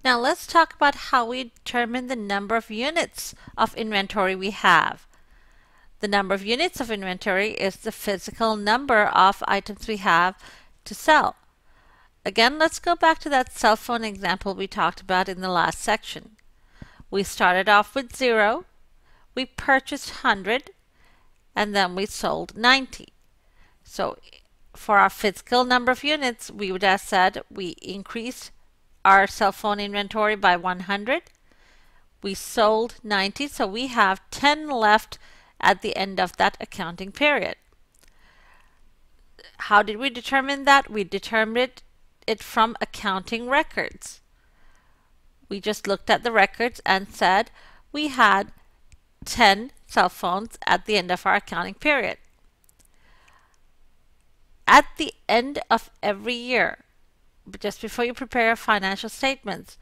Now let's talk about how we determine the number of units of inventory we have. The number of units of inventory is the physical number of items we have to sell. Again, let's go back to that cell phone example we talked about in the last section. We started off with 0, we purchased 100, and then we sold 90. So for our physical number of units, we would have said we increased our cell phone inventory by 100. We sold 90, so we have 10 left at the end of that accounting period. How did we determine that? We determined it from accounting records. We just looked at the records and said we had 10 cell phones at the end of our accounting period. At the end of every year, just before you prepare your financial statements,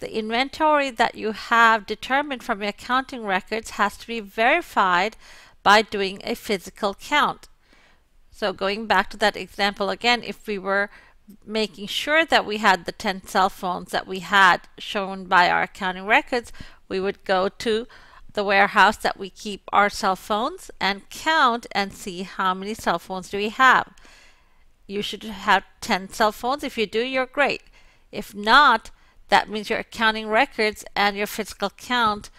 the inventory that you have determined from your accounting records has to be verified by doing a physical count. So going back to that example again, if we were making sure that we had the 10 cell phones that we had shown by our accounting records, we would go to the warehouse that we keep our cell phones and count and see how many cell phones do we have. You should have 10 cell phones. If you do, you're great. If not, that means your accounting records and your physical count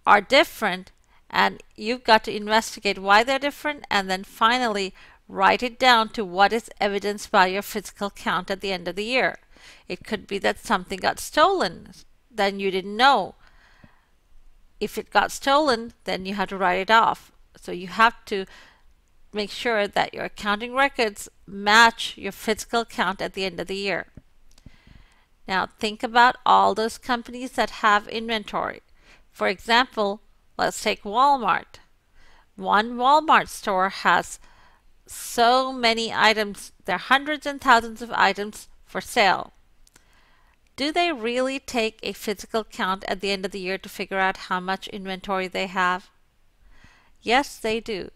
are different, and you've got to investigate why they're different and then finally write it down to what is evidenced by your physical count at the end of the year. It could be that something got stolen, then you didn't know. If it got stolen, then you have to write it off. So you have to make sure that your accounting records match your physical count at the end of the year. Now think about all those companies that have inventory. For example, let's take Walmart. One Walmart store has so many items. There are hundreds and thousands of items for sale. Do they really take a physical count at the end of the year to figure out how much inventory they have? Yes, they do.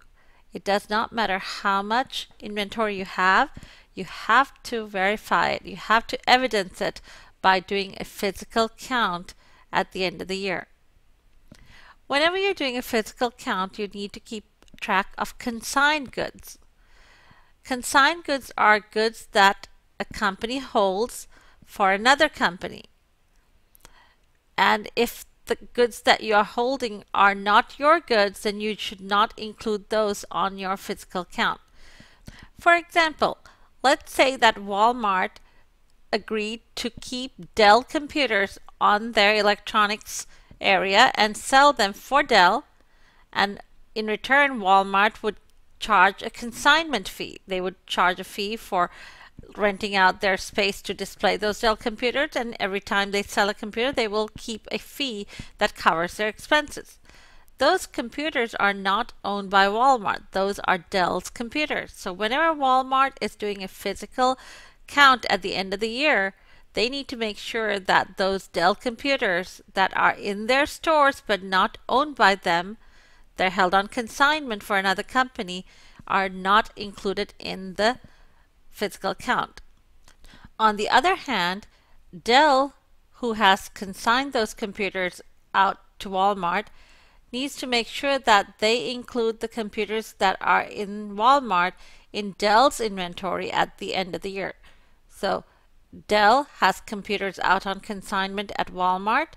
It does not matter how much inventory you have to verify it. You have to evidence it by doing a physical count at the end of the year. Whenever you're doing a physical count, you need to keep track of consigned goods. Consigned goods are goods that a company holds for another company. And if the goods that you are holding are not your goods, then you should not include those on your physical count. For example, let's say that Walmart agreed to keep Dell computers on their electronics area and sell them for Dell, and in return Walmart would charge a consignment fee. They would charge a fee for renting out their space to display those Dell computers, and every time they sell a computer they will keep a fee that covers their expenses. Those computers are not owned by Walmart. Those are Dell's computers. So whenever Walmart is doing a physical count at the end of the year, they need to make sure that those Dell computers that are in their stores but not owned by them, they're held on consignment for another company, are not included in the physical count. On the other hand, Dell, who has consigned those computers out to Walmart, needs to make sure that they include the computers that are in Walmart in Dell's inventory at the end of the year. So Dell has computers out on consignment at Walmart.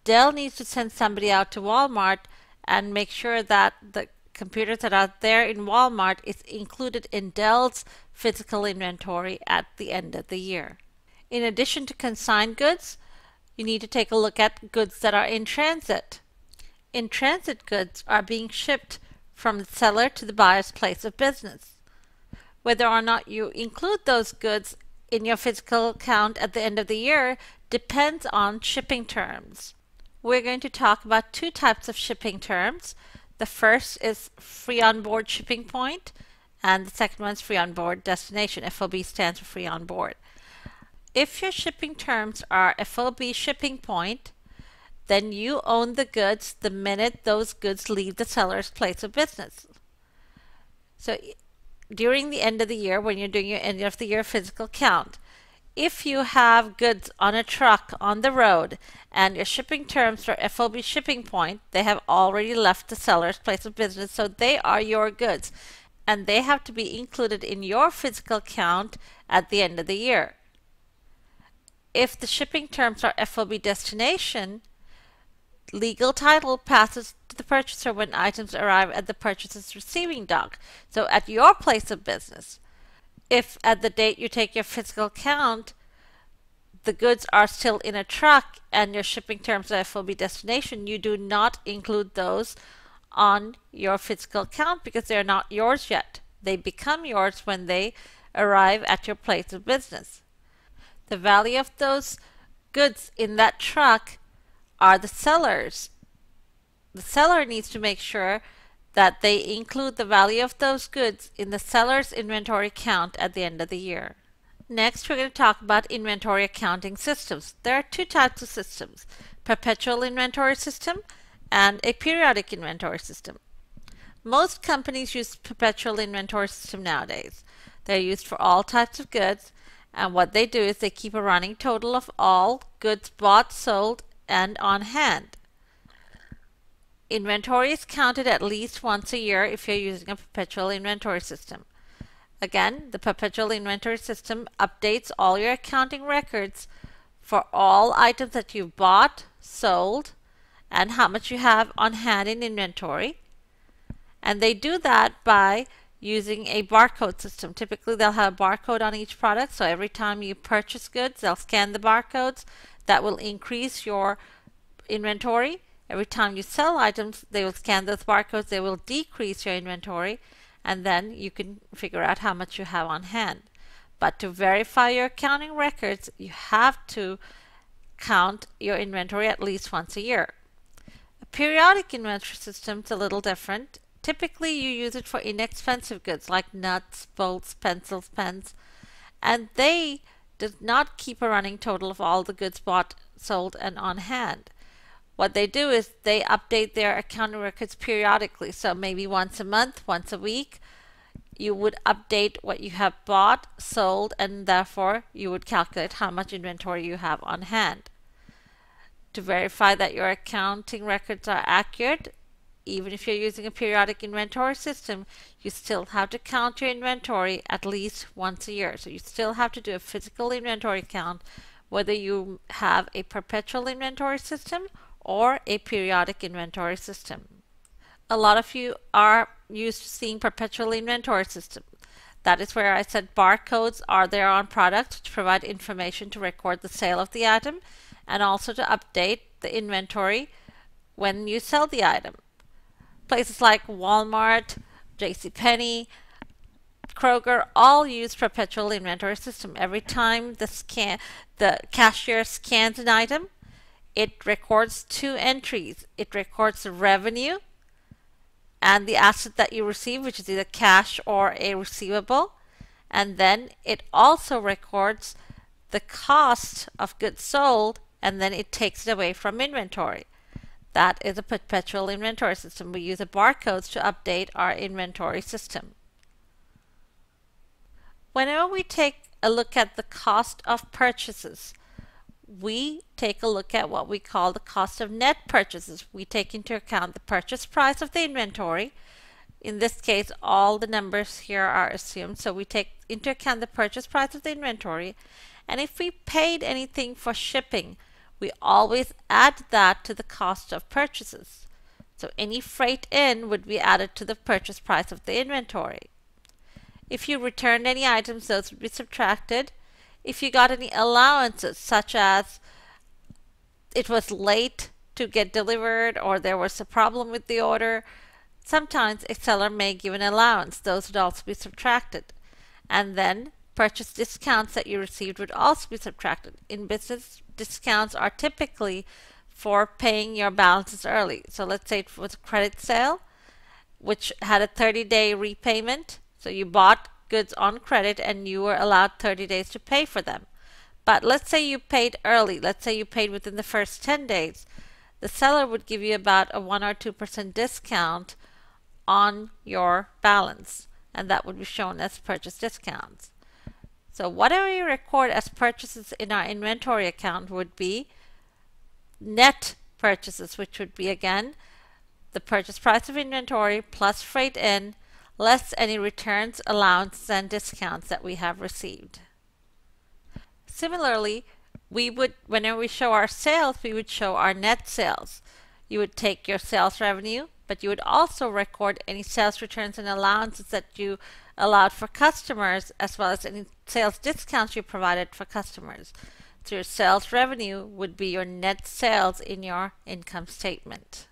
Dell needs to send somebody out to Walmart and make sure that the computers that are there in Walmart is included in Dell's physical inventory at the end of the year. In addition to consigned goods, you need to take a look at goods that are in transit. In transit, goods are being shipped from the seller to the buyer's place of business. Whether or not you include those goods in your physical count at the end of the year depends on shipping terms. We're going to talk about two types of shipping terms. The first is free on board shipping point, and the second one is free on board destination. FOB stands for free on board. If your shipping terms are FOB shipping point, then you own the goods the minute those goods leave the seller's place of business. So during the end of the year, when you're doing your end of the year physical count, If you have goods on a truck on the road and your shipping terms are FOB shipping point, they have already left the seller's place of business, so they are your goods and they have to be included in your physical count at the end of the year. If the shipping terms are FOB destination, legal title passes to the purchaser when items arrive at the purchaser's receiving dock, so at your place of business. If at the date you take your physical count, the goods are still in a truck and your shipping terms are FOB destination, you do not include those on your physical count because they're not yours yet. They become yours when they arrive at your place of business. The value of those goods in that truck are the seller's. The seller needs to make sure that they include the value of those goods in the seller's inventory count at the end of the year. Next, we're going to talk about inventory accounting systems. There are two types of systems: perpetual inventory system and a periodic inventory system. Most companies use perpetual inventory system nowadays. They're used for all types of goods, and what they do is they keep a running total of all goods bought, sold, and on hand. Inventory is counted at least once a year if you're using a perpetual inventory system. Again, the perpetual inventory system updates all your accounting records for all items that you've bought, sold, and how much you have on hand in inventory. And they do that by using a barcode system. Typically, they'll have a barcode on each product, so every time you purchase goods, they'll scan the barcodes. That will increase your inventory. Every time you sell items, they will scan those barcodes, they will decrease your inventory, and then you can figure out how much you have on hand. But to verify your accounting records, you have to count your inventory at least once a year. A periodic inventory system is a little different. Typically, you use it for inexpensive goods like nuts, bolts, pencils, pens, and they do not keep a running total of all the goods bought, sold, and on hand. What they do is they update their accounting records periodically. So maybe once a month, once a week, you would update what you have bought, sold, and therefore you would calculate how much inventory you have on hand. To verify that your accounting records are accurate, even if you're using a periodic inventory system, you still have to count your inventory at least once a year. So you still have to do a physical inventory count, whether you have a perpetual inventory system or a periodic inventory system. A lot of you are used to seeing perpetual inventory system. That is where I said barcodes are there on products to provide information to record the sale of the item and also to update the inventory when you sell the item. Places like Walmart, JCPenney, Kroger all use perpetual inventory system. Every time the cashier scans an item, it records two entries. It records the revenue and the asset that you receive, which is either cash or a receivable. And then it also records the cost of goods sold, and then it takes it away from inventory. That is a perpetual inventory system. We use the barcodes to update our inventory system. Whenever we take a look at the cost of purchases, we take a look at what we call the cost of net purchases. We take into account the purchase price of the inventory. In this case, all the numbers here are assumed, so we take into account the purchase price of the inventory. And if we paid anything for shipping, we always add that to the cost of purchases. So any freight in would be added to the purchase price of the inventory. If you returned any items, those would be subtracted. If you got any allowances, such as it was late to get delivered or there was a problem with the order, sometimes a seller may give an allowance. Those would also be subtracted. And then purchase discounts that you received would also be subtracted. In business, discounts are typically for paying your balances early. So let's say it was a credit sale, which had a 30-day repayment. So you bought goods on credit and you were allowed 30 days to pay for them. But let's say you paid early. Let's say you paid within the first 10 days. The seller would give you about a 1 or 2% discount on your balance, and that would be shown as purchase discounts. So whatever we record as purchases in our inventory account would be net purchases, which would be again the purchase price of inventory plus freight in less any returns, allowances, and discounts that we have received. Similarly, whenever we show our sales, we would show our net sales. You would take your sales revenue, but you would also record any sales returns and allowances that you allowed for customers, as well as any sales discounts you provided for customers. So your sales revenue would be your net sales in your income statement.